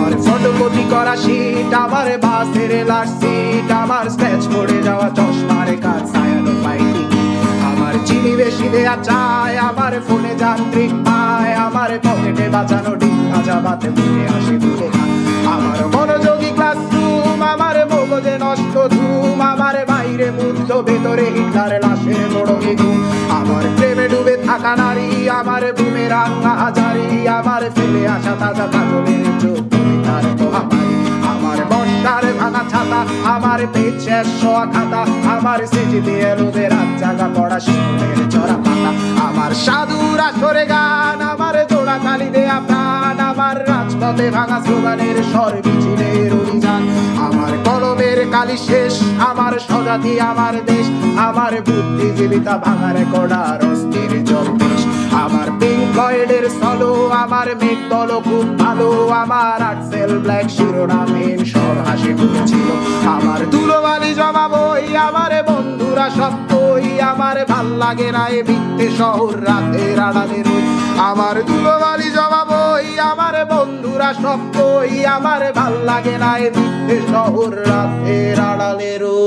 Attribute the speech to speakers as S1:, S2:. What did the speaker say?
S1: আমার ফটোকপি করা শীট, আমার বাসের লাস্ট সিট, আমার স্ক্র্যাচ পড়ে যাওয়া চশমার কাজ ছায়ানো পাইনি, আমার চিনি বেশি দেয়া চায়, আমার ফোনে যান্ত্রিক পায়, আমার পকেটে বাঁচানো ডিম ভাজা ভাতে মুখে আসে ভুলে না, আমার মনোযোগী ক্লাসরুম, আমার মগজে নষ্ট ধুম, আমার বাইরে মুগ্ধ ভেতরে হিটলার লাশের মোড়কে ঘুম, আমার প্রেমে ডুবে থাকা নারী, আমার বুমেরাং হাজারি, আমার ফেলে আসা তাজা কাজলের চোখ তার মহামারী, আমার বর্ষার ভাঙা ছাতা, আমার পেট শেষ শোয়া খাতা, আমার স্মৃতিতে এলোদের রাত জাগা পড়া শিশুদের চড়া পাতা, আমার সাধুর আসরে গান, আমার জোড়া তালি দেয়া প্রাণ, আমার রাজপথে ভাঙা স্লোগানের স্বর মিছিলের অভিযান, আমার কলমের কালি শেষ, আমার স্বজাতি আমার দেশ, আমার বুদ্ধিজীবিতা ভাঙা রেকর্ডার অস্থির জলদেশ, আমার পিঙ্ক ফ্লয়েডের সলো, আমার মেঘ দল খুব ভালো, আমার আক্সেল ব্ল্যাক শিরোনামহীন সব হাসি খুঁজছিল, আমার ধুলোবালি জমা বই, আমার বন্ধুরা সত্যই, আমার ভাল লাগে না এ মিথ্যে শহর রাতের আড়ালে রই, আমার ধুলোবালি জমা বই, আমার বন্ধুরা সত্যই, আমার ভাল লাগে না এ মিথ্যে শহর রাতের আড়ালে রই।